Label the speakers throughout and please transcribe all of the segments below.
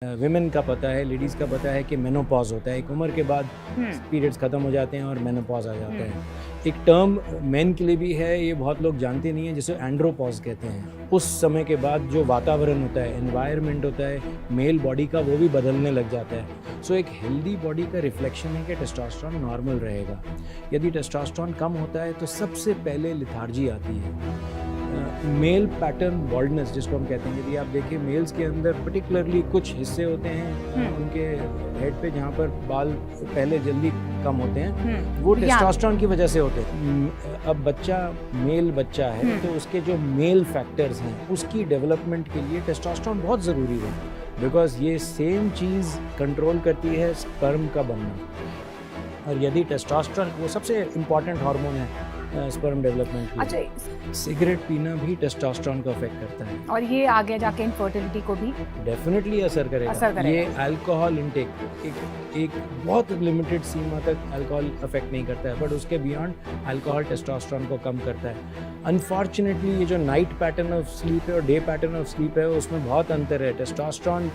Speaker 1: Women का पता है, लेडीज़ का पता है कि मेनोपॉज होता है, एक उम्र के बाद पीरियड्स ख़त्म हो जाते हैं और मेनोपॉज आ जाता है। एक टर्म मेन के लिए भी है, ये बहुत लोग जानते नहीं हैं, जिसे एंड्रोपॉज कहते हैं। उस समय के बाद जो वातावरण होता है, एनवायरनमेंट होता है मेल बॉडी का, वो भी बदलने लग जाता है। सो एक हेल्दी बॉडी का रिफ्लेक्शन है कि टेस्टोस्टेरोन नॉर्मल रहेगा। यदि टेस्टोस्टेरोन कम होता है तो सबसे पहले लेथार्जी आती है। मेल पैटर्न बॉल्डनेस जिसको हम कहते हैं, यदि आप देखिए मेल्स के अंदर पर्टिकुलरली कुछ हिस्से होते हैं उनके हेड पे जहाँ पर बाल पहले जल्दी कम होते हैं, वो टेस्टोस्टेरोन की वजह से होते हैं। अब बच्चा मेल बच्चा है तो उसके जो मेल फैक्टर्स हैं उसकी डेवलपमेंट के लिए टेस्टोस्टेरोन बहुत ज़रूरी है, बिकॉज ये सेम चीज़ कंट्रोल करती है स्पर्म का बनना। और यदि टेस्टोस्टेरोन, वो सबसे इम्पॉर्टेंट हार्मोन है स्पर्म डेवलपमेंट के लिए।
Speaker 2: अच्छा,
Speaker 1: सिगरेट पीना भी टेस्टोस्टेरोन को अफेक्ट करता है
Speaker 2: और ये आगे जाके इनफर्टिलिटी को भी
Speaker 1: डेफिनेटली असर करेगा। ये अल्कोहल इंटेक एक बहुत लिमिटेड सीमा तक अल्कोहल अफेक्ट नहीं करता है, बट उसके बियॉन्ड अल्कोहल टेस्टोस्टेरोन को कम करता है। अनफॉर्चुनेटली ये जो नाइट पैटर्न ऑफ स्लीप है और डे पैटर्न ऑफ स्लीप है उसमें बहुत अंतर है। टेस्टोस्टेरोन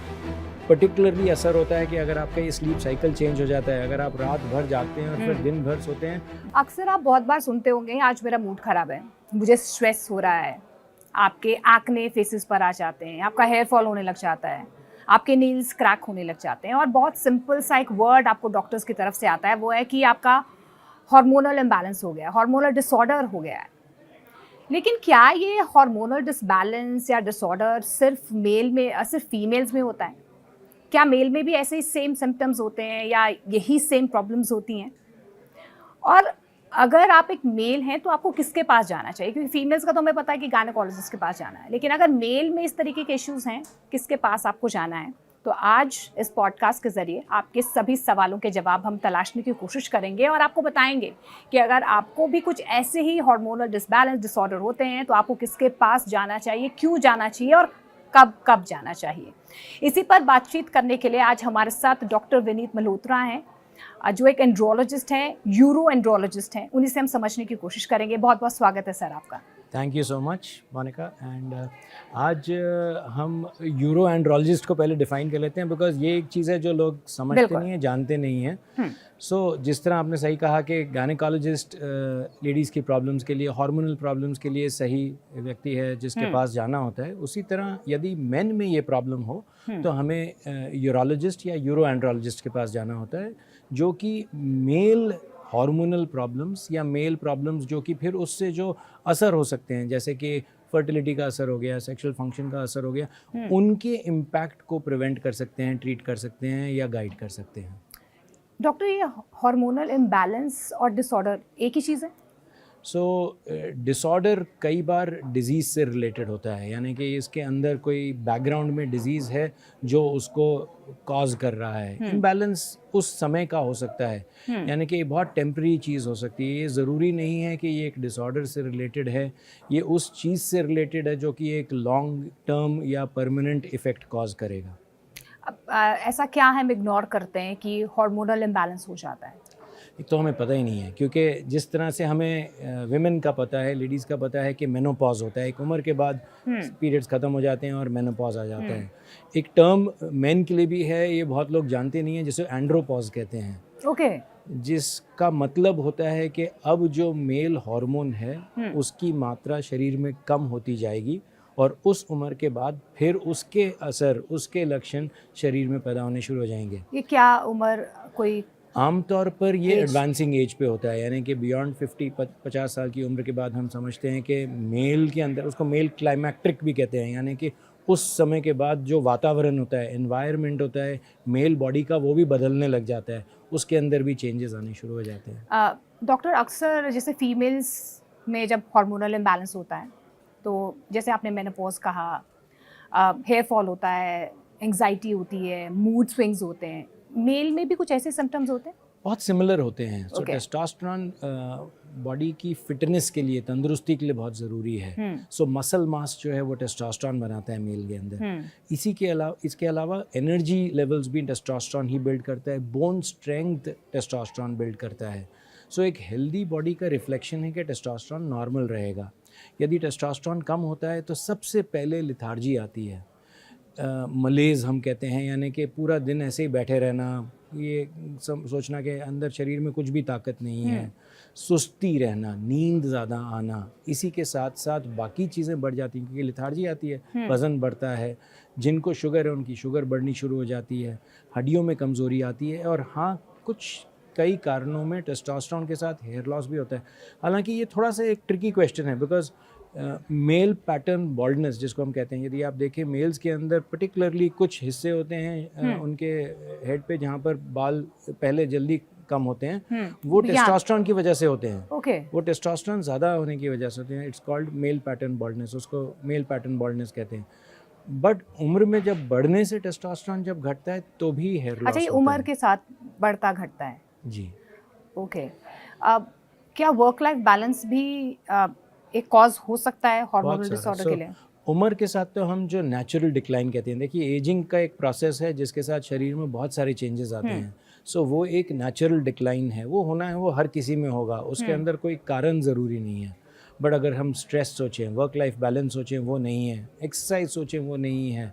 Speaker 1: पर्टिकुलरली असर होता है कि अगर आपका ये स्लीप साइकिल चेंज हो जाता है, अगर आप रात भर जागते हैं और फिर दिन भर सोते हैं।
Speaker 2: अक्सर आप बहुत बार सुनते होंगे, आज मेरा मूड खराब है, मुझे स्ट्रेस हो रहा है, आपके एक्ने फेसेस पर आ जाते हैं, आपका हेयर फॉल होने लग जाता है, आपके नील्स क्रैक होने लग जाते हैं, और बहुत सिंपल सा एक वर्ड आपको डॉक्टर्स की तरफ से आता है, वो है कि आपका हार्मोनल इम्बैलेंस हो गया, हार्मोनल डिसऑर्डर हो गया है। लेकिन क्या ये हार्मोनल डिसबैलेंस या डिसऑर्डर सिर्फ सिर्फ फीमेल्स में होता है? क्या मेल में भी ऐसे ही सेम सिम्टम्स होते हैं या यही सेम प्रॉब्लम्स होती हैं? और अगर आप एक मेल हैं तो आपको किसके पास जाना चाहिए? क्योंकि फीमेल्स का तो हमें पता है कि गायनेकोलॉजिस्ट के पास जाना है, लेकिन अगर मेल में इस तरीके के इश्यूज हैं, किसके पास आपको जाना है? तो आज इस पॉडकास्ट के ज़रिए आपके सभी सवालों के जवाब हम तलाशने की कोशिश करेंगे और आपको बताएंगे कि अगर आपको भी कुछ ऐसे ही हार्मोनल डिसबैलेंस डिसऑर्डर होते हैं तो आपको किसके पास जाना चाहिए, क्यों जाना चाहिए और कब कब जाना चाहिए। इसी पर बातचीत करने के लिए आज हमारे साथ डॉक्टर विनीत मल्होत्रा हैं, जो एक एंड्रोलॉजिस्ट हैं, यूरो एंड्रोलॉजिस्ट हैं। उन्हीं से हम समझने की कोशिश करेंगे। बहुत बहुत स्वागत है सर आपका।
Speaker 1: Thank you so much Monika. And आज हम यूरो एंड्रोलॉजिस्ट को पहले डिफाइन कर लेते हैं, बिकॉज ये एक चीज़ है जो लोग समझते नहीं हैं, जानते नहीं हैं। सो जिस तरह आपने सही कहा कि गायनेकोलॉजिस्ट लेडीज़ की प्रॉब्लम्स के लिए, हार्मोनल प्रॉब्लम्स के लिए सही व्यक्ति है जिसके पास जाना होता है, उसी तरह यदि मेन में ये प्रॉब्लम हो तो हमें यूरोलॉजिस्ट या यूरो एंड्रोलॉजिस्ट के पास जाना होता है, जो कि मेल हार्मोनल प्रॉब्लम्स या मेल प्रॉब्लम्स जो कि फिर उससे जो असर हो सकते हैं, जैसे कि फर्टिलिटी का असर हो गया, सेक्सुअल फंक्शन का असर हो गया, उनके इम्पैक्ट को प्रिवेंट कर सकते हैं, ट्रीट कर सकते हैं या गाइड कर सकते हैं।
Speaker 2: डॉक्टर, ये हार्मोनल इम्बैलेंस और डिसऑर्डर एक ही चीज़ है?
Speaker 1: डिसऑर्डर कई बार डिजीज़ से रिलेटेड होता है, यानी कि इसके अंदर कोई बैकग्राउंड में डिजीज़ है जो उसको कॉज कर रहा है। इम्बैलेंस उस समय का हो सकता है, यानी कि बहुत टेम्पररी चीज़ हो सकती है। ये ज़रूरी नहीं है कि ये एक डिसऑर्डर से रिलेटेड है, ये उस चीज़ से रिलेटेड है जो कि एक लॉन्ग टर्म या परमानेंट इफ़ेक्ट कॉज करेगा।
Speaker 2: अब ऐसा क्या हम इग्नोर करते हैं कि हार्मोनल इम्बैलेंस हो जाता है?
Speaker 1: एक तो हमें पता ही नहीं है, क्योंकि जिस तरह से हमें विमेन का पता है, लेडीज़ का पता है कि मेनोपॉज होता है, एक उम्र के बाद पीरियड्स ख़त्म हो जाते हैं और मेनोपॉज आ जाता है। एक टर्म मेन के लिए भी है, ये बहुत लोग जानते नहीं हैं, जिसे एंड्रोपॉज कहते हैं।
Speaker 2: ओके।
Speaker 1: जिसका मतलब होता है कि अब जो मेल हार्मोन है उसकी मात्रा शरीर में कम होती जाएगी और उस उम्र के बाद फिर उसके असर, उसके लक्षण शरीर में पैदा होने शुरू हो जाएंगे।
Speaker 2: ये क्या उम्र, कोई
Speaker 1: आमतौर पर ये एडवांसिंग एज पे होता है, यानी कि बियॉन्ड 50 साल की उम्र के बाद हम समझते हैं कि मेल के अंदर, उसको मेल क्लाइमैक्ट्रिक भी कहते हैं, यानी कि उस समय के बाद जो वातावरण होता है, एनवायरनमेंट होता है मेल बॉडी का, वो भी बदलने लग जाता है, उसके अंदर भी चेंजेस आने शुरू हो जाते हैं।
Speaker 2: डॉक्टर, अक्सर जैसे फीमेल्स में जब हार्मोनल इम्बैलेंस होता है तो जैसे आपने मेनोपॉज कहा, हेयर फॉल होता है, एंग्जाइटी होती है, मूड स्विंग्स होते हैं, मेल में भी कुछ ऐसे सिम्टम्स होते हैं?
Speaker 1: बहुत सिमिलर होते हैं। सो टेस्टोस्टेरोन बॉडी की फिटनेस के लिए, तंदुरुस्ती के लिए बहुत ज़रूरी है। सो मसल मास जो है वो टेस्टोस्टेरोन बनाता है मेल के अंदर। इसके अलावा एनर्जी लेवल्स भी टेस्टोस्टेरोन ही बिल्ड करता है, बोन स्ट्रेंथ टेस्टोस्टेरोन बिल्ड करता है। सो एक हेल्दी बॉडी का रिफ्लेक्शन है कि टेस्टोस्टेरोन नॉर्मल रहेगा। यदि टेस्टोस्टेरोन कम होता है तो सबसे पहले लेथार्जी आती है। मलेज हम कहते हैं, यानी कि पूरा दिन ऐसे ही बैठे रहना, ये सोचना कि अंदर शरीर में कुछ भी ताकत नहीं है, सुस्ती रहना, नींद ज़्यादा आना, इसी के साथ साथ बाकी चीज़ें बढ़ जाती हैं क्योंकि लिथार्जी आती है, वज़न बढ़ता है, जिनको शुगर है उनकी शुगर बढ़नी शुरू हो जाती है, हड्डियों में कमज़ोरी आती है, और हाँ कुछ कई कारणों में टेस्टोस्टेरोन के साथ हेयर लॉस भी होता है। हालांकि ये थोड़ा सा एक ट्रिकी क्वेश्चन है, बिकॉज मेल पैटर्न बॉल्डनेस जिसको हम कहते हैं, यदि आप देखें मेल्स के अंदर पर्टिकुलरली कुछ हिस्से होते हैं उनके हेड पे जहाँ पर बाल पहले जल्दी कम होते हैं, वो टेस्टोस्टेरोन की वजह से होते हैं। वो टेस्टोस्टेरोन ज़्यादा होने की वजह से होते हैं। It's called male pattern baldness, उसको मेल पैटर्न बॉल्डनेस कहते हैं। बट उम्र में जब बढ़ने से टेस्टोस्टेरोन जब घटता है तो भी हेयर लॉस।
Speaker 2: अच्छा, ये उम्र के साथ बढ़ता घटता है?
Speaker 1: जी।
Speaker 2: ओके। क्या वर्क लाइफ बैलेंस भी एक कॉज हो सकता है हार्मोनल डिसऑर्डर के लिए?
Speaker 1: उम्र के साथ तो हम जो नेचुरल डिक्लाइन कहते हैं, देखिए एजिंग का एक प्रोसेस है जिसके साथ शरीर में बहुत सारे चेंजेस आते हैं। सो वो एक नेचुरल डिक्लाइन है, वो होना है, वो हर किसी में होगा, उसके अंदर कोई कारण ज़रूरी नहीं है। बट अगर हम स्ट्रेस सोचें, वर्क लाइफ बैलेंस सोचें, वो नहीं है, एक्सरसाइज सोचें, वो नहीं है,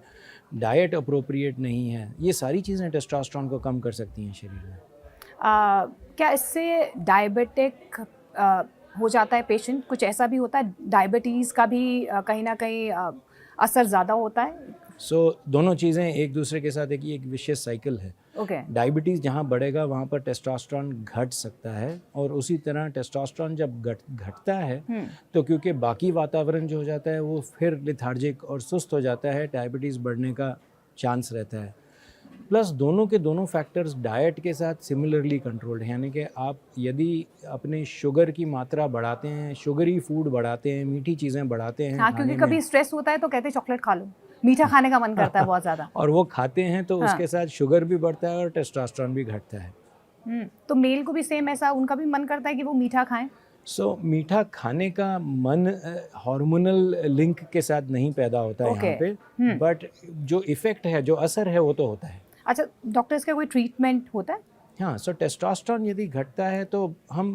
Speaker 1: डाइट अप्रोप्रिएट नहीं है, ये सारी चीज़ें टेस्टोस्टेरोन को कम कर सकती हैं शरीर में।
Speaker 2: क्या इससे डायबिटिक हो जाता है पेशेंट? कुछ ऐसा भी होता है, डायबिटीज़ का भी कहीं ना कहीं असर ज़्यादा होता है?
Speaker 1: दोनों चीज़ें एक दूसरे के साथ एक विशेष साइकिल है। डायबिटीज़ जहाँ बढ़ेगा वहाँ पर टेस्टोस्टेरोन घट सकता है, और उसी तरह टेस्टोस्टेरोन जब घटता है तो क्योंकि बाकी वातावरण जो हो जाता है वो फिर लिथार्जिक और सुस्त हो जाता है, डायबिटीज़ बढ़ने का चांस रहता है। प्लस दोनों के दोनों फैक्टर्स डाइट के साथ सिमिलरली कंट्रोल्ड हैं, यानी कि आप यदि अपने शुगर की मात्रा बढ़ाते हैं, शुगरी फूड बढ़ाते हैं, मीठी चीज़ें बढ़ाते हैं,
Speaker 2: हाँ, क्योंकि कभी स्ट्रेस होता है तो कहते हैं चॉकलेट खा लो, मीठा खाने का मन करता है बहुत ज़्यादा
Speaker 1: और वो खाते हैं तो उसके साथ शुगर भी बढ़ता है और टेस्टोस्टेरोन भी घटता है।
Speaker 2: तो मेल को भी सेम ऐसा, उनका भी मन करता है कि वो मीठा खाएं?
Speaker 1: मीठा खाने का मन हार्मोनल लिंक के साथ नहीं पैदा होता है यहाँ पे, बट जो इफ़ेक्ट है, जो असर है, वो तो होता है।
Speaker 2: अच्छा, डॉक्टर इसका कोई ट्रीटमेंट होता है?
Speaker 1: हाँ, टेस्टोस्टेरोन यदि घटता है तो हम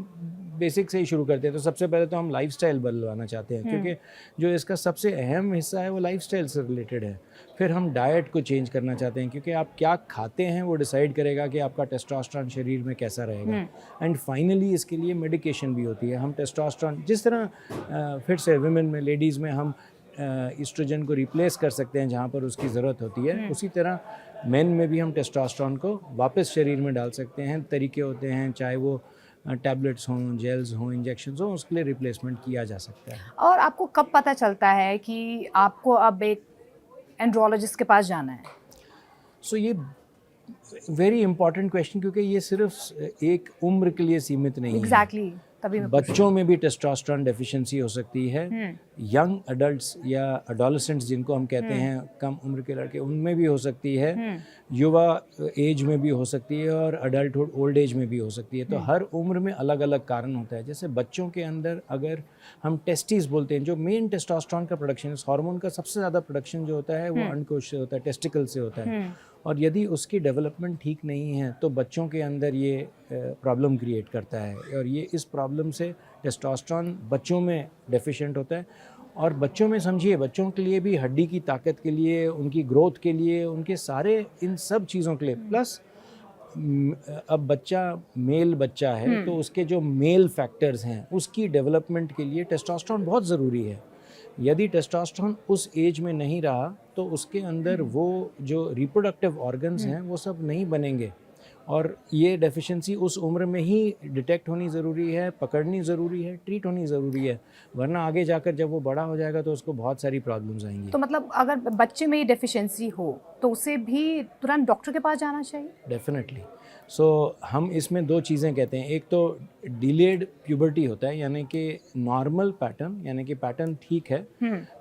Speaker 1: बेसिक से ही शुरू करते हैं। तो सबसे पहले तो हम लाइफस्टाइल बदलवाना चाहते हैं, क्योंकि जो इसका सबसे अहम हिस्सा है वो लाइफस्टाइल से रिलेटेड है। फिर हम डाइट को चेंज करना चाहते हैं, क्योंकि आप क्या खाते हैं वो डिसाइड करेगा कि आपका टेस्टोस्टेरोन शरीर में कैसा रहेगा। एंड फाइनली इसके लिए मेडिकेशन भी होती है। हम टेस्टोस्टेरोन जिस तरह फिर से विमेन में, लेडीज़ में हम ईस्ट्रोजन को रिप्लेस कर सकते हैं जहाँ पर उसकी ज़रूरत होती है, उसी तरह मेन में भी हम टेस्टोस्टेरोन को वापस शरीर में डाल सकते हैं। तरीके होते हैं, चाहे वो टैबलेट्स हों, जेल्स हों, इंजेक्शंस हों, उसके लिए रिप्लेसमेंट किया जा सकता है।
Speaker 2: और आपको कब पता चलता है कि आपको अब एक एंड्रोलॉजिस्ट के पास जाना है?
Speaker 1: ये वेरी इंपॉर्टेंट क्वेश्चन, क्योंकि ये सिर्फ एक उम्र के लिए सीमित नहीं
Speaker 2: है। तभी
Speaker 1: बच्चों में भी टेस्टोस्टेरोन डेफिशिएंसी हो सकती है। यंग अडल्ट्स या एडोलेसेंट्स जिनको हम कहते हैं, कम उम्र के लड़के, उनमें भी हो सकती है, युवा एज में भी हो सकती है, और अडल्टहुड ओल्ड एज में भी हो सकती है। तो हर उम्र में अलग अलग कारण होता है। जैसे बच्चों के अंदर अगर हम टेस्टिस बोलते हैं, जो मेन टेस्टोस्टेरोन का प्रोडक्शन, इस हार्मोन का सबसे ज़्यादा प्रोडक्शन जो होता है वो अंडकोश से होता है, टेस्टिकल से होता है, और यदि उसकी डेवलपमेंट ठीक नहीं है तो बच्चों के अंदर ये प्रॉब्लम क्रिएट करता है, और ये इस प्रॉब्लम से टेस्टोस्टेरोन बच्चों में डेफिशिएंट होता है। और बच्चों में समझिए, बच्चों के लिए भी हड्डी की ताकत के लिए, उनकी ग्रोथ के लिए, उनके सारे इन सब चीज़ों के लिए, प्लस अब बच्चा मेल बच्चा है तो उसके जो मेल फैक्टर्स हैं उसकी डेवलपमेंट के लिए टेस्टोस्टेरोन बहुत ज़रूरी है। यदि टेस्टोस्टेरोन उस एज में नहीं रहा तो उसके अंदर वो जो रिप्रोडक्टिव ऑर्गन्स हैं वो सब नहीं बनेंगे, और ये डेफिशिएंसी उस उम्र में ही डिटेक्ट होनी ज़रूरी है, पकड़नी ज़रूरी है, ट्रीट होनी ज़रूरी है, वरना आगे जाकर जब वो बड़ा हो जाएगा तो उसको बहुत सारी प्रॉब्लम्स आएंगी।
Speaker 2: तो मतलब अगर बच्चे में ये डेफिशिएंसी हो तो उसे भी तुरंत डॉक्टर के पास जाना चाहिए?
Speaker 1: डेफिनेटली। हम इसमें दो चीज़ें कहते हैं, एक तो डिलेड प्यूबर्टी होता है, यानी कि नॉर्मल पैटर्न, यानी कि पैटर्न ठीक है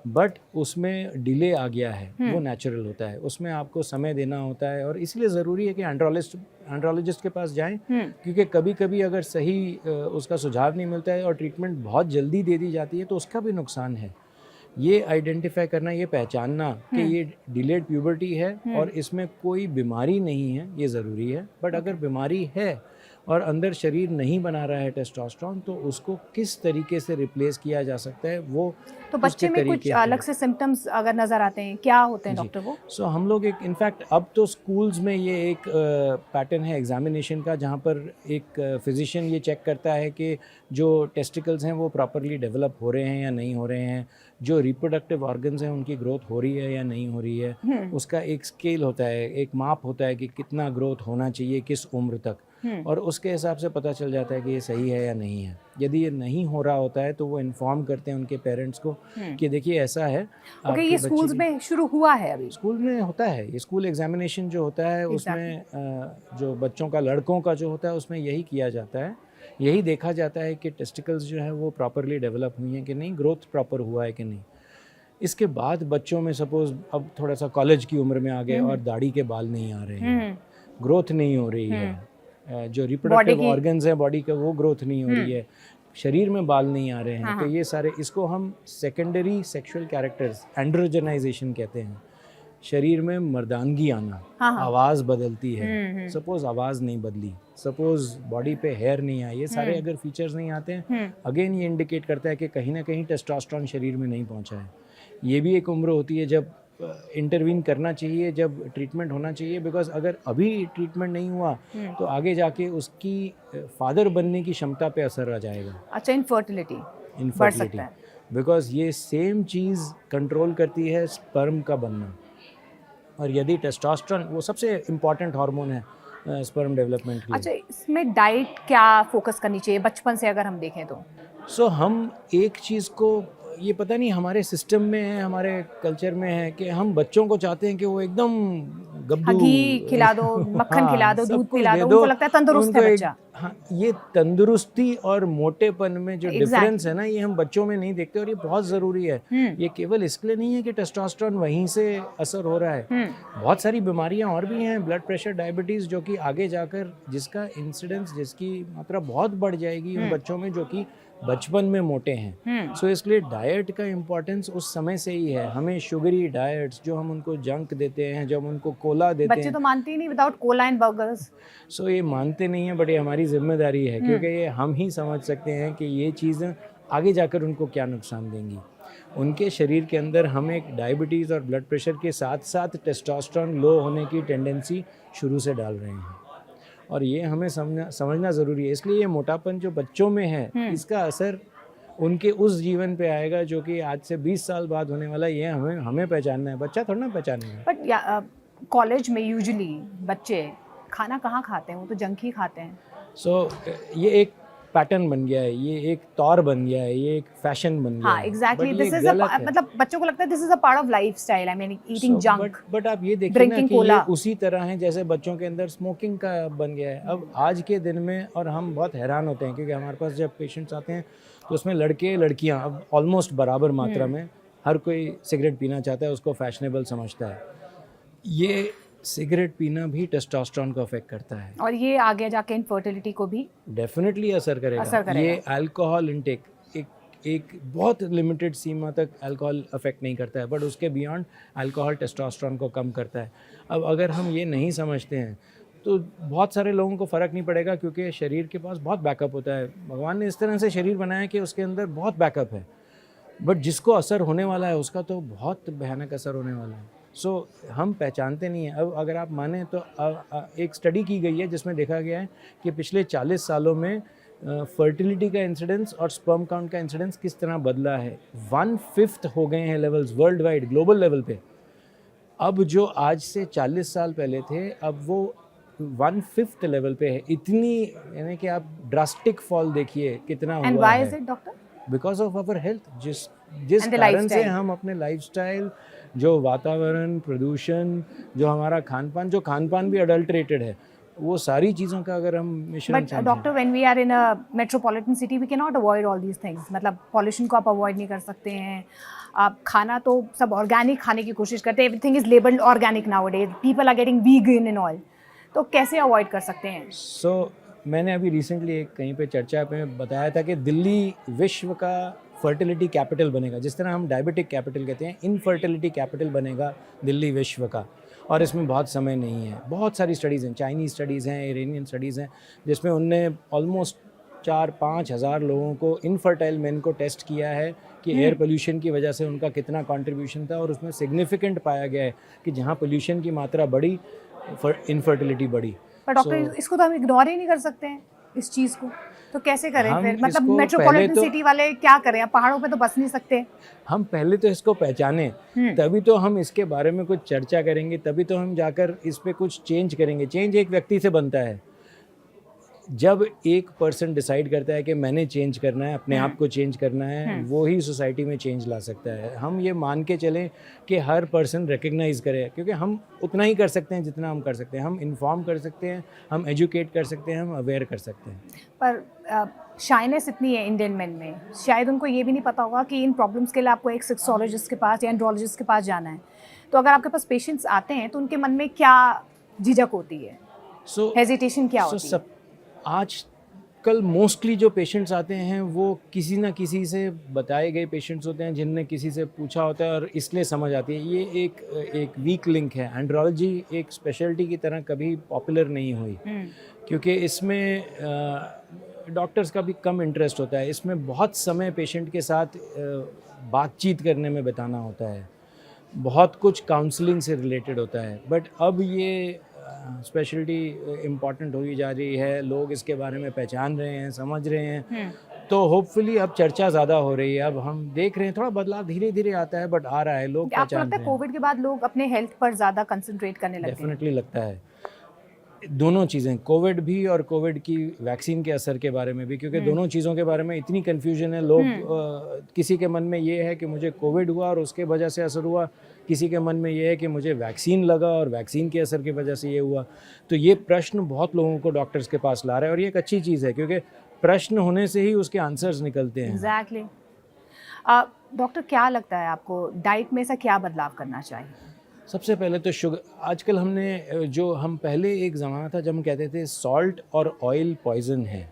Speaker 1: बट उसमें डिले आ गया है, वो नेचुरल होता है, उसमें आपको समय देना होता है, और इसलिए ज़रूरी है कि एंड्रोलॉजिस्ट के पास जाएं, क्योंकि कभी कभी अगर सही उसका सुझाव नहीं मिलता है और ट्रीटमेंट बहुत जल्दी दे दी जाती है तो उसका भी नुकसान है। ये आइडेंटिफाई करना, ये पहचानना कि ये डिलेड प्यूबर्टी है और इसमें कोई बीमारी नहीं है, ये ज़रूरी है। बट अगर बीमारी है और अंदर शरीर नहीं बना रहा है टेस्टोस्टेरोन, तो उसको किस तरीके से रिप्लेस किया जा सकता है वो
Speaker 2: तो बच्चे में कुछ अलग से सिम्टम्स अगर नज़र आते हैं, क्या होते हैं डॉक्टर वो?
Speaker 1: सो हम लोग एक इनफैक्ट अब तो स्कूल्स में ये एक पैटर्न है एग्जामिनेशन का, जहाँ पर एक फिजिशियन ये चेक करता है कि जो टेस्टिकल्स हैं वो प्रॉपरली डेवलप हो रहे हैं या नहीं हो रहे हैं, जो रिप्रोडक्टिव ऑर्गन्स हैं उनकी ग्रोथ हो रही है या नहीं हो रही है। उसका एक स्केल होता है, एक माप होता है कि कितना ग्रोथ होना चाहिए किस उम्र तक, और उसके हिसाब से पता चल जाता है कि ये सही है या नहीं है। यदि ये नहीं हो रहा होता है तो वो इन्फॉर्म करते हैं उनके पेरेंट्स को कि देखिए ऐसा है।
Speaker 2: ओके, ये स्कूल्स में शुरू हुआ है अभी?
Speaker 1: स्कूल में होता है ये स्कूल एग्जामिनेशन जो होता है उसमें जो बच्चों का, लड़कों का जो होता है उसमें यही किया जाता है, यही देखा जाता है कि टेस्टिकल्स जो है वो प्रॉपरली डेवलप हुई हैं कि नहीं, ग्रोथ प्रॉपर हुआ है कि नहीं। इसके बाद बच्चों में सपोज अब थोड़ा सा कॉलेज की उम्र में आ गए और दाढ़ी के बाल नहीं आ रहे हैं, ग्रोथ नहीं हो रही है, जो रिप्रोडक्टिव ऑर्गन्स हैं बॉडी का वो ग्रोथ नहीं हो रही है, शरीर में बाल नहीं आ रहे हैं, तो ये सारे, इसको हम सेकेंडरी सेक्सुअल कैरेक्टर्स, एंड्रोजनाइजेशन कहते हैं। शरीर में मर्दानगी आना, आवाज़ बदलती है, सपोज आवाज़ नहीं बदली, सपोज बॉडी पे हेयर नहीं आया, ये सारे अगर फीचर्स नहीं आते हैं, अगेन ये इंडिकेट करता है कि कहीं ना कहीं टेस्टोस्टेरोन शरीर में नहीं पहुंचा है। ये भी एक उम्र होती है जब इंटरवीन करना चाहिए, जब ट्रीटमेंट होना चाहिए, बिकॉज अगर अभी ट्रीटमेंट नहीं हुआ तो आगे जाके उसकी फादर बनने की क्षमता पे असर आ जाएगा।
Speaker 2: अच्छा, इनफर्टिलिटी,
Speaker 1: बिकॉज ये सेम चीज़ कंट्रोल करती है स्पर्म का बनना, और यदि टेस्टोस्टेरोन वो सबसे इम्पॉर्टेंट हार्मोन है स्पर्म डेवलपमेंट के लिए।
Speaker 2: अच्छा, इसमें डाइट क्या फोकस करनी चाहिए बचपन से अगर हम देखें तो?
Speaker 1: सो हम एक चीज़ को, ये पता नहीं हमारे सिस्टम में है, हमारे कल्चर में है कि हम बच्चों को चाहते हैं कि वो एकदम गब्बू,
Speaker 2: घी खिला दो, मक्खन खिला दो, दूध पिला दो, उनको लगता है तंदुरुस्त है बच्चा।
Speaker 1: हाँ, ये तंदुरुस्ती और मोटेपन में जो डिफरेंस है ना, ये हम बच्चों में नहीं देखते, और ये बहुत ज़रूरी है। ये केवल इसलिए नहीं है कि टेस्टोस्टेरोन वहीं से असर हो रहा है, बहुत सारी बीमारियां और भी हैं, ब्लड प्रेशर, डायबिटीज़, जो कि आगे जाकर जिसका इंसिडेंस, जिसकी मात्रा बहुत बढ़ जाएगी उन बच्चों में जो कि बचपन में मोटे हैं। सो इसलिए डाइट का इम्पोर्टेंस उस समय से ही है। हमें शुगरी डाइट्स, जो हम उनको जंक देते हैं, जब उनको कोला देते हैं,
Speaker 2: बच्चे तो मानते ही नहीं विदाउट कोला एंड बर्गर्स।
Speaker 1: सो ये मानते नहीं हैं, बट ये हमारी जिम्मेदारी है, क्योंकि ये हम ही समझ सकते हैं कि ये चीज़ें आगे जाकर उनको क्या नुकसान देंगी। उनके शरीर के अंदर हम एक डायबिटीज़ और ब्लड प्रेशर के साथ साथ टेस्टोस्टेरोन लो होने की टेंडेंसी शुरू से डाल रहे हैं, और ये हमें समझना ज़रूरी है। इसलिए ये मोटापन जो बच्चों में है, इसका असर उनके उस जीवन पे आएगा जो कि आज से 20 साल बाद होने वाला। ये हमें पहचानना है, बच्चा थोड़ा ना पहचानेगा।
Speaker 2: बट कॉलेज में यूजुअली बच्चे खाना कहाँ खाते हैं, वो तो जंक ही खाते हैं।
Speaker 1: सो ये एक पैटर्न बन गया है, ये एक तौर बन गया है, ये एक फैशन बन गया है।
Speaker 2: एग्जैक्टली, दिस इज मतलब बच्चों को लगता है this is a part of lifestyle, I mean eating junk.
Speaker 1: But आप ये देखिए ना कि ये उसी तरह है जैसे बच्चों के अंदर स्मोकिंग का बन गया है अब आज के दिन में, और हम बहुत हैरान होते हैं क्योंकि हमारे पास जब पेशेंट्स आते हैं तो उसमें लड़के लड़कियां अब ऑलमोस्ट बराबर मात्रा में, हर कोई सिगरेट पीना चाहता है, उसको फैशनेबल समझता है। ये सिगरेट पीना भी टेस्टोस्टेरोन को अफेक्ट करता है, और
Speaker 2: ये आगे जाके इनफर्टिलिटी को भी डेफिनेटली
Speaker 1: असर करेगा। ये अल्कोहल इंटेक एक बहुत लिमिटेड सीमा तक अल्कोहल अफेक्ट नहीं करता है, बट उसके बियॉन्ड अल्कोहल टेस्टोस्टेरोन को कम करता है। अब अगर हम ये नहीं समझते हैं तो बहुत सारे लोगों को फ़र्क नहीं पड़ेगा, क्योंकि शरीर के पास बहुत बैकअप होता है। भगवान ने इस तरह से शरीर बनाया कि उसके अंदर बहुत बैकअप है, बट जिसको असर होने वाला है उसका तो बहुत भयानक असर होने वाला है। सो हम पहचानते नहीं हैं। अब अगर आप माने तो एक स्टडी की गई है जिसमें देखा गया है कि पिछले 40 सालों में फर्टिलिटी का इंसिडेंस और स्पर्म काउंट का इंसिडेंस किस तरह बदला है। 1/5 हो गए हैं levels world wide, global level पे। अब जो आज से 40 साल पहले थे, अब वो 1/5 लेवल पे है। इतनी, यानी कि आप ड्रास्टिक फॉल देखिए कितना हुआ है।
Speaker 2: And why is it, doctor?
Speaker 1: Because of our health. जिस कारण से हम अपने लाइफस्टाइल, जो वातावरण, प्रदूषण, जो हमारा खान पान भी अडल्ट्रेटेड है, वो सारी चीज़ों का अगर हम मिश्रण
Speaker 2: समझें। Doctor, when we are in a metropolitan city we can not avoid all these things. मतलब पॉल्यूशन को आप अवॉइड नहीं कर सकते हैं। आप खाना तो सब ऑर्गेनिक खाने की कोशिश करते हैं, everything is labelled organic nowadays, people are getting vegan and all, तो कैसे अवॉइड कर सकते हैं? सो
Speaker 1: मैंने अभी रिसेंटली एक कहीं पे चर्चा पे बताया था कि दिल्ली विश्व का फर्टिलिटी कैपिटल बनेगा। जिस तरह हम डायबिटिक कैपिटल कहते हैं, इनफर्टिलिटी कैपिटल बनेगा दिल्ली विश्व का। और इसमें बहुत समय नहीं है। बहुत सारी स्टडीज़ हैं, चाइनीज़ स्टडीज़ हैं, इरानियन स्टडीज़ हैं, जिसमें उनने ऑलमोस्ट 4-5 हज़ार लोगों को, इनफर्टाइल मेन को टेस्ट किया है कि एयर पोल्यूशन की वजह से उनका कितना कंट्रीब्यूशन था, और उसमें सिग्निफिकेंट पाया गया है कि जहाँ पोल्यूशन की मात्रा बढ़ी, इनफर्टिलिटी बढ़ी।
Speaker 2: पर डॉक्टर इसको तो हम इग्नोर ही नहीं कर सकते हैं इस चीज़ को, तो कैसे करें
Speaker 1: हम
Speaker 2: फिर? मतलब
Speaker 1: इसको
Speaker 2: मेट्रोपॉलिटन
Speaker 1: पहले तो-
Speaker 2: सिटी वाले क्या करें? अब पहाड़ों पे तो बस नहीं सकते।
Speaker 1: हम पहले तो इसको पहचानें, तभी तो हम इसके बारे में कुछ चर्चा करेंगे, तभी तो हम जाकर इस पे कुछ चेंज करेंगे। चेंज एक व्यक्ति से बनता है। जब एक पर्सन डिसाइड करता है कि मैंने चेंज करना है, अपने आप को चेंज करना है, वो ही सोसाइटी में चेंज ला सकता है। हम ये मान के चलें कि हर पर्सन रिकग्नाइज करे, क्योंकि हम उतना ही कर सकते हैं जितना हम कर सकते हैं। हम इन्फॉर्म कर सकते हैं, हम एजुकेट कर सकते हैं, हम अवेयर कर सकते हैं।
Speaker 2: पर शाइनेस इतनी है इंडियन मेन में, शायद उनको ये भी नहीं पता होगा कि इन प्रॉब्लम्स के लिए आपको एक सेक्सोलॉजिस्ट के पास या एंड्रोलॉजिस्ट के पास जाना है। तो अगर आपके पास पेशेंट्स आते हैं तो उनके मन में क्या झिझक होती है, हेजिटेशन क्या होती है?
Speaker 1: आज कल मोस्टली जो पेशेंट्स आते हैं वो किसी ना किसी से बताए गए पेशेंट्स होते हैं, जिनने किसी से पूछा होता है और इसलिए समझ आती है। ये एक वीक लिंक है। एंड्रोलॉजी एक स्पेशलिटी की तरह कभी पॉपुलर नहीं हुई, क्योंकि इसमें डॉक्टर्स का भी कम इंटरेस्ट होता है। इसमें बहुत समय पेशेंट के साथ बातचीत करने में बिताना होता है, बहुत कुछ काउंसलिंग से रिलेटेड होता है। बट अब ये स्पेशलिटी इम्पॉर्टेंट होती जा रही है, लोग इसके बारे में पहचान रहे हैं, समझ रहे हैं, तो होपफुली अब चर्चा ज़्यादा हो रही है। अब हम देख रहे हैं थोड़ा बदलाव धीरे धीरे आता है, बट आ रहा है, लोग
Speaker 2: आपको
Speaker 1: पहचान
Speaker 2: लगता
Speaker 1: रहे
Speaker 2: है
Speaker 1: हैं।
Speaker 2: कोविड के बाद लोग अपने हेल्थ पर ज़्यादा कंसंट्रेट करने लगे हैं?
Speaker 1: डेफिनेटली लगता है, दोनों चीज़ें, कोविड भी और कोविड की वैक्सीन के असर के बारे में भी, क्योंकि दोनों चीज़ों के बारे में इतनी कन्फ्यूजन है। लोग किसी के मन में ये है कि मुझे कोविड हुआ और उसके वजह से असर हुआ, किसी के मन में ये है कि मुझे वैक्सीन लगा और वैक्सीन के असर की वजह से ये हुआ। तो ये प्रश्न बहुत लोगों को डॉक्टर्स के पास ला रहा है, और ये एक अच्छी चीज़ है, क्योंकि प्रश्न होने से ही उसके आंसर्स निकलते हैं।
Speaker 2: एग्जैक्टली। डॉक्टर क्या लगता है आपको, डाइट में ऐसा क्या बदलाव करना चाहिए?
Speaker 1: सबसे पहले तो शुगर। आजकल हमने जो हम पहले एक ज़माना था जब हम कहते थे सॉल्ट और ऑयल पॉइज़न है,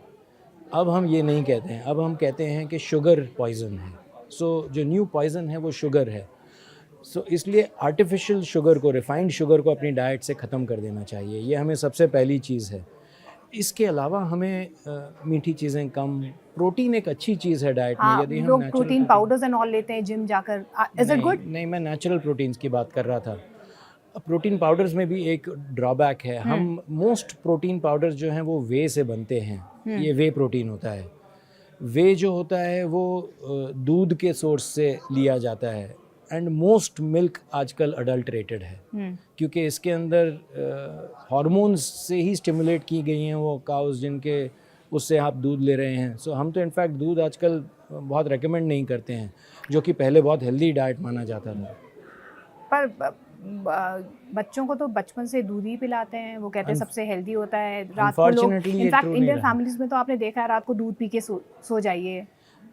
Speaker 1: अब हम ये नहीं कहते हैं, अब हम कहते हैं कि शुगर पॉइज़न है। सो जो न्यू पॉइज़न है वो शुगर है। सो इसलिए आर्टिफिशियल शुगर को, रिफाइंड शुगर को अपनी डाइट से ख़त्म कर देना चाहिए। ये हमें सबसे पहली चीज़ है। इसके अलावा हमें मीठी चीज़ें कम, प्रोटीन एक अच्छी चीज़ है डाइट में। यदि हम
Speaker 2: लोग
Speaker 1: natural
Speaker 2: protein powders and all लेते हैं जिम जाकर, इज इट गुड?
Speaker 1: नहीं, मैं नेचुरल प्रोटीन्स की बात कर रहा था। प्रोटीन पाउडर्स में भी एक ड्रॉबैक है। हम मोस्ट प्रोटीन पाउडर्स जो हैं वो वे से बनते हैं। ये वे प्रोटीन होता है। वे जो होता है वो दूध के सोर्स से लिया जाता है, एंड मोस्ट मिल्क आजकल अडल्ट्रेटेड है, क्योंकि इसके अंदर हार्मोन्स से ही स्टिमुलेट की गई हैं वो काउज, जिनके उससे आप दूध ले रहे हैं। सो हम तो इनफैक्ट दूध आजकल बहुत रेकमेंड नहीं करते हैं, जो कि पहले बहुत हेल्दी डाइट माना जाता था।
Speaker 2: पर बच्चों को तो बचपन से दूध ही पिलाते हैं, वो कहते हैं सबसे हेल्दी होता है। रात को लोग, इनफैक्ट इंडियन फैमिलीज में तो आपने देखा है, रात को दूध पी के सो जाइए,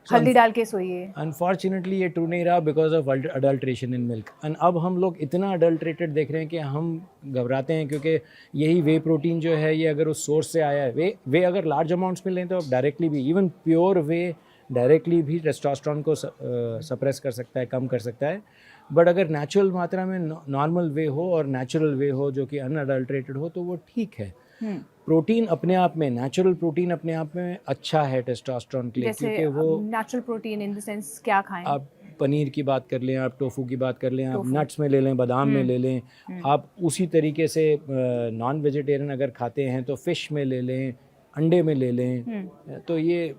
Speaker 2: हल्दी डाल के सोइए।
Speaker 1: अनफॉर्चुनेटली ये ट्रू नहीं रहा because of adulteration in milk. And अब हम लोग इतना अडल्ट्रेटेड देख रहे हैं कि हम घबराते हैं, क्योंकि यही वे प्रोटीन जो है ये अगर उस सोर्स से आया है, वे अगर लार्ज अमाउंट्स में लें तो अब डायरेक्टली भी, इवन प्योर वे डायरेक्टली भी टेस्टोस्टेरोन को सप्रेस कर सकता है, कम कर सकता है। बट अगर नेचुरल मात्रा में नॉर्मल वे हो और नेचुरल वे हो जो कि अनअडल्ट्रेटेड हो तो वो ठीक है। प्रोटीन अपने आप में, नेचुरल प्रोटीन अपने आप में अच्छा है टेस्टोस्टेरोन के लिए, क्योंकि वो
Speaker 2: natural protein in the sense क्या खाएं?
Speaker 1: आप पनीर की बात कर लें, आप टोफू की बात कर लें, आप नट्स में ले लें, बादाम में ले लें, आप उसी तरीके से नॉन वेजिटेरियन अगर खाते हैं तो फ़िश में ले लें, अंडे में ले लें। तो ये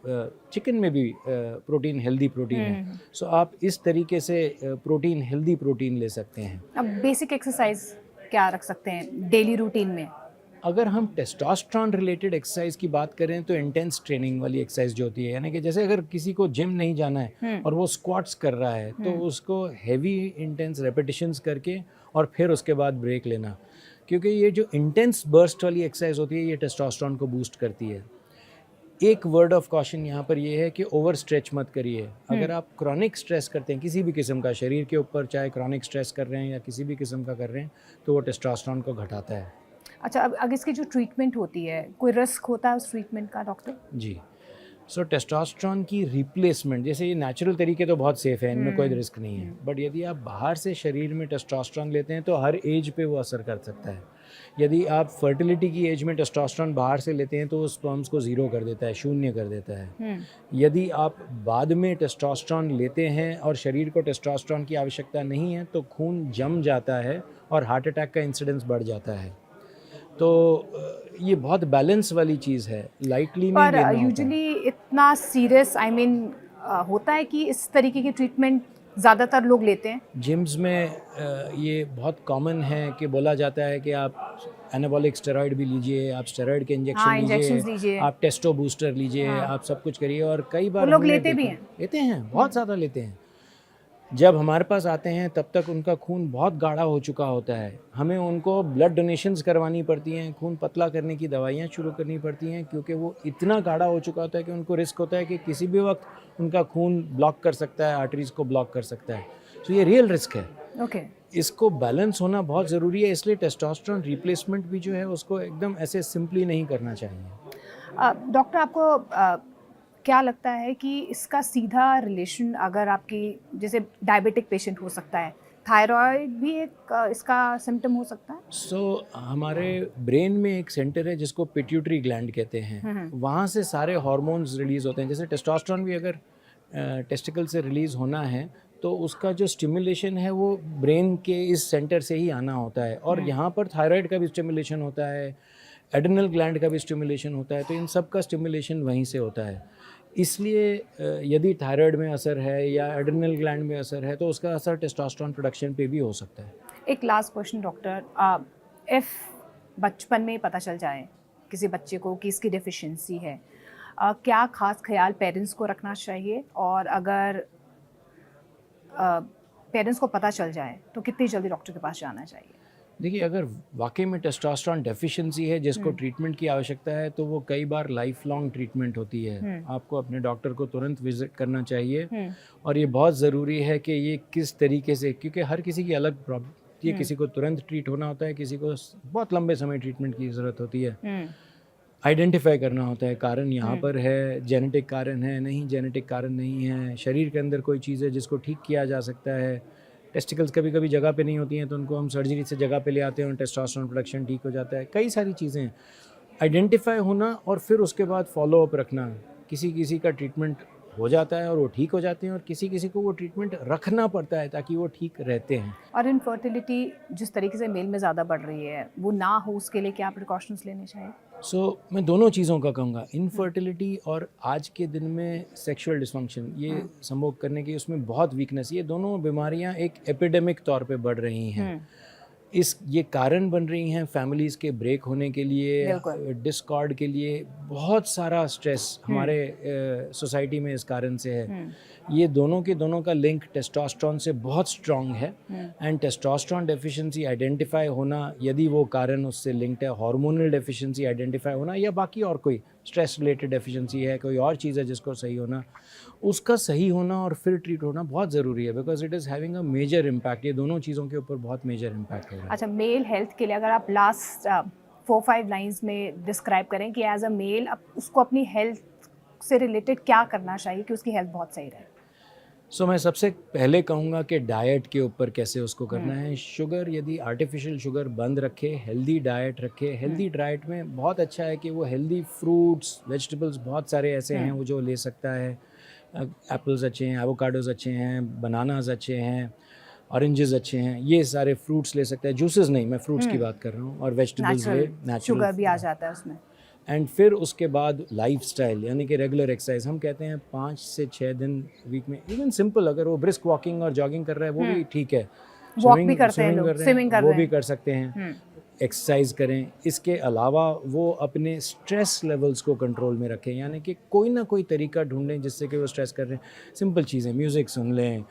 Speaker 1: चिकन में भी प्रोटीन, हेल्दी प्रोटीन है। सो आप इस तरीके से प्रोटीन, हेल्दी प्रोटीन ले सकते हैं।
Speaker 2: अब बेसिक एक्सरसाइज क्या रख सकते हैं डेली रूटीन में?
Speaker 1: अगर हम टेस्टोस्टेरोन रिलेटेड एक्सरसाइज की बात करें तो इंटेंस ट्रेनिंग वाली एक्सरसाइज जो होती है, यानी कि जैसे अगर किसी को जिम नहीं जाना है और वो स्क्वाट्स कर रहा है तो उसको हैवी इंटेंस रेपिटेशंस करके और फिर उसके बाद ब्रेक लेना, क्योंकि ये जो इंटेंस बर्स्ट वाली एक्सरसाइज होती है ये टेस्टोस्टेरोन को बूस्ट करती है। एक वर्ड ऑफ कॉशन यहाँ पर ये है कि ओवर स्ट्रेच मत करिए। अगर आप क्रॉनिक स्ट्रेस करते हैं किसी भी किस्म का, शरीर के ऊपर चाहे क्रॉनिक स्ट्रेस कर रहे हैं या किसी भी किस्म का कर रहे हैं, तो वो टेस्टोस्टेरोन को घटाता है।
Speaker 2: अच्छा, अब इसकी जो ट्रीटमेंट होती है, कोई रिस्क होता है उस ट्रीटमेंट का डॉक्टर?
Speaker 1: जी, सो टेस्टोस्टेरोन की रिप्लेसमेंट, जैसे ये नेचुरल तरीके तो बहुत सेफ है, इनमें कोई रिस्क नहीं है, बट यदि आप बाहर से शरीर में टेस्टोस्टेरोन लेते हैं तो हर एज पे वो असर कर सकता है। यदि आप फर्टिलिटी की एज में टेस्टोस्टेरोन बाहर से लेते हैं तो वो स्पर्म्स को ज़ीरो कर देता है, शून्य कर देता है। यदि आप बाद में टेस्टोस्टेरोन लेते हैं और शरीर को टेस्टोस्टेरोन की आवश्यकता नहीं है तो खून जम जाता है और हार्ट अटैक का इंसिडेंस बढ़ जाता है। तो ये बहुत बैलेंस वाली चीज़ है, लाइटली नहीं लेना
Speaker 2: पर
Speaker 1: होता।
Speaker 2: यूजुअली इतना सीरियस होता है कि इस तरीके की ट्रीटमेंट ज़्यादातर लोग लेते हैं।
Speaker 1: जिम्स में ये बहुत कॉमन है कि बोला जाता है कि आप एनाबॉलिक स्टेरॉइड भी लीजिए, आप स्टेरॉइड के
Speaker 2: हाँ,
Speaker 1: इंजेक्शन
Speaker 2: इंजेक्शंस लीजिए।
Speaker 1: आप टेस्टो बूस्टर लीजिए,
Speaker 2: हाँ।
Speaker 1: आप सब कुछ करिए, और कई बार
Speaker 2: वो लोग
Speaker 1: हमने
Speaker 2: लेते भी
Speaker 1: देखा-
Speaker 2: हैं।
Speaker 1: लेते हैं, बहुत ज़्यादा लेते हैं। जब हमारे पास आते हैं तब तक उनका खून बहुत गाढ़ा हो चुका होता है, हमें उनको ब्लड डोनेशंस करवानी पड़ती हैं, खून पतला करने की दवाइयाँ शुरू करनी पड़ती हैं, क्योंकि वो इतना गाढ़ा हो चुका होता है कि उनको रिस्क होता है कि किसी भी वक्त उनका खून ब्लॉक कर सकता है, आर्टरीज को ब्लॉक कर सकता है। तो ये रियल रिस्क है।
Speaker 2: ओके।
Speaker 1: इसको बैलेंस होना बहुत ज़रूरी है, इसलिए टेस्टोस्टेरोन रिप्लेसमेंट भी जो है उसको एकदम ऐसे सिंपली नहीं करना चाहिए।
Speaker 2: डॉक्टर, आपको क्या लगता है कि इसका सीधा रिलेशन, अगर आपकी जैसे डायबिटिक पेशेंट हो सकता है, थायराइड भी एक इसका सिम्टम हो सकता है?
Speaker 1: हमारे ब्रेन में एक सेंटर है जिसको पिट्यूटरी ग्लैंड कहते हैं, वहाँ से सारे हार्मोन्स रिलीज़ होते हैं। जैसे टेस्टोस्टेरोन भी अगर टेस्टिकल से रिलीज़ होना है तो उसका जो स्टिमुलेशन है वो ब्रेन के इस सेंटर से ही आना होता है, और यहाँ पर थायराइड का भी स्टिमुलेशन होता है, एड्रिनल ग्लैंड का भी स्टिमुलेशन होता है, तो इन सब का स्टिमुलेशन वहीं से होता है। इसलिए यदि थायराइड में असर है या एड्रिनल ग्लैंड में असर है तो उसका असर टेस्टोस्टेरोन प्रोडक्शन पे भी हो सकता है।
Speaker 2: एक लास्ट क्वेश्चन डॉक्टर, इफ़ बचपन में पता चल जाए किसी बच्चे को कि इसकी डेफिशिएंसी है, क्या खास ख्याल पेरेंट्स को रखना चाहिए, और अगर पेरेंट्स को पता चल जाए तो कितनी जल्दी डॉक्टर के पास जाना चाहिए?
Speaker 1: देखिए, अगर वाकई में टेस्टोस्टेरोन डेफिशिएंसी है जिसको ट्रीटमेंट की आवश्यकता है तो वो कई बार लाइफ लॉन्ग ट्रीटमेंट होती है। आपको अपने डॉक्टर को तुरंत विजिट करना चाहिए, और ये बहुत ज़रूरी है कि ये किस तरीके से, क्योंकि हर किसी की अलग प्रॉब्लम, ये किसी को तुरंत ट्रीट होना होता है, किसी को बहुत लंबे समय ट्रीटमेंट की ज़रूरत होती है। आइडेंटिफाई करना होता है कारण यहाँ पर है, जेनेटिक कारण है, नहीं जेनेटिक कारण नहीं है, शरीर के अंदर कोई चीज़ है जिसको ठीक किया जा सकता है। टेस्टिकल्स कभी कभी जगह पे नहीं होती हैं तो उनको हम सर्जरी से जगह पे ले आते हैं और टेस्टोस्टेरोन प्रोडक्शन ठीक हो जाता है। कई सारी चीज़ें हैं, आइडेंटिफाई होना और फिर उसके बाद फॉलो अप रखना। किसी किसी का ट्रीटमेंट हो जाता है और वो ठीक हो जाते हैं, और किसी किसी को वो ट्रीटमेंट रखना पड़ता है ताकि वो ठीक रहते हैं।
Speaker 2: और इनफर्टिलिटी जिस तरीके से मेल में ज़्यादा बढ़ रही है वो ना हो, उसके लिए क्या प्रिकॉशंस लेने चाहिए?
Speaker 1: मैं दोनों चीज़ों का कहूँगा, इनफर्टिलिटी और आज के दिन में सेक्सुअल डिसफंक्शन, ये संभोग करने की उसमें बहुत वीकनेस, ये दोनों बीमारियाँ एक एपिडेमिक तौर पे बढ़ रही हैं। ये कारण बन रही हैं फैमिलीज़ के ब्रेक होने के लिए, डिस्कॉर्ड के लिए। बहुत सारा स्ट्रेस हमारे सोसाइटी में इस कारण से है। ये दोनों के दोनों का लिंक टेस्टोस्टेरोन से बहुत स्ट्रॉन्ग है, एंड टेस्टोस्टेरोन डेफिशिएंसी आइडेंटिफाई होना, यदि वो कारण उससे लिंक्ड है, हार्मोनल डेफिशिएंसी आइडेंटिफाई होना, या बाकी और कोई स्ट्रेस रिलेटेड डेफिशिएंसी है, कोई और चीज़ है जिसको सही होना, उसका सही होना और फिर ट्रीट होना बहुत ज़रूरी है, because it is having a major impact. ये दोनों चीज़ों के ऊपर बहुत मेजर इम्पैक्ट हो रहा है।
Speaker 2: अच्छा, मेल हेल्थ के लिए अगर आप लास्ट 4-5 लाइंस में डिस्क्राइब करें कि एज अ मेल उसको अपनी हेल्थ से रिलेटेड क्या करना चाहिए कि उसकी हेल्थ बहुत सही रहे?
Speaker 1: मैं सबसे पहले कहूँगा कि डाइट के ऊपर कैसे उसको करना है। शुगर, यदि आर्टिफिशियल शुगर बंद रखे, हेल्दी डाइट रखे। हेल्दी डाइट में बहुत अच्छा है कि वो हेल्दी फ्रूट्स, वेजिटेबल्स बहुत सारे ऐसे हैं वो जो ले सकता है। एप्पल्स अच्छे हैं, एवोकाडोज अच्छे हैं, बनानाज अच्छे हैं, ऑरेंजेस अच्छे हैं, ये सारे फ्रूट्स ले सकता है। जूसेस नहीं, मैं फ्रूट्स की बात कर रहा हूँ, और वेजिटेबल्स ले, नेचुरल
Speaker 2: शुगर भी आ जाता है उसमें।
Speaker 1: एंड फिर उसके बाद लाइफस्टाइल, यानी कि रेगुलर एक्सरसाइज। हम कहते हैं 5 से 6 दिन वीक में, इवन सिंपल, अगर वो ब्रिस्क वॉकिंग और जॉगिंग कर रहा है वो भी ठीक है।
Speaker 2: वॉक भी करते हैं लोग, स्विमिंग कर रहे हैं,
Speaker 1: वो भी कर सकते हैं। एक्सरसाइज करें। इसके अलावा वो अपने स्ट्रेस लेवल्स को कंट्रोल में रखें, यानी कि कोई ना कोई तरीका ढूंढें जिससे कि वो स्ट्रेस कर रहे हैं। सिंपल चीज़ें, म्यूज़िक सुन लें,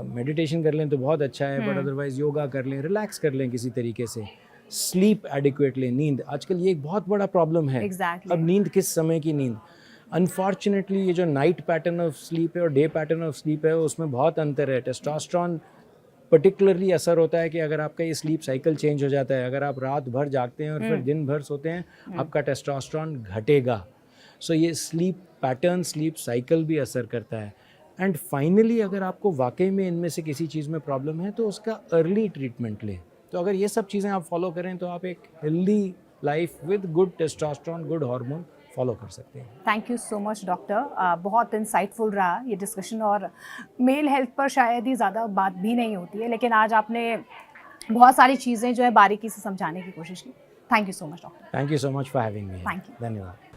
Speaker 1: मेडिटेशन कर लें तो बहुत अच्छा है, बट अदरवाइज़ योगा कर लें, रिलैक्स कर लें किसी तरीके से। स्लीप एडिक्वेटली, नींद आजकल ये एक बहुत बड़ा प्रॉब्लम है। अब नींद किस समय की नींद, अनफॉर्चुनेटली ये जो नाइट पैटर्न ऑफ स्लीप है और डे पैटर्न ऑफ स्लीप है उसमें बहुत अंतर है। टेस्टोस्टेरोन पर्टिकुलरली असर होता है कि अगर आपका ये स्लीप साइकिल चेंज हो जाता है, अगर आप रात भर जागते हैं और फिर दिन भर सोते हैं, आपका टेस्टोस्टेरोन घटेगा। सो ये स्लीप पैटर्न, स्लीप साइकिल भी असर करता है। एंड फाइनली अगर आपको वाकई में इनमें से किसी चीज़ में प्रॉब्लम है तो उसका अर्ली ट्रीटमेंट लें। तो अगर ये सब चीज़ें आप फॉलो करें तो आप एक healthy life with good testosterone, good hormone follow कर सकते हैं।
Speaker 2: Thank you so much doctor, बहुत इंसाइटफुल रहा ये डिस्कशन, और मेल हेल्थ पर शायद ही ज़्यादा बात भी नहीं होती है, लेकिन आज आपने बहुत सारी चीज़ें जो है बारीकी से समझाने की कोशिश की। Thank you so much doctor.
Speaker 1: Thank you so much for having me.
Speaker 2: Thank you.
Speaker 1: धन्यवाद।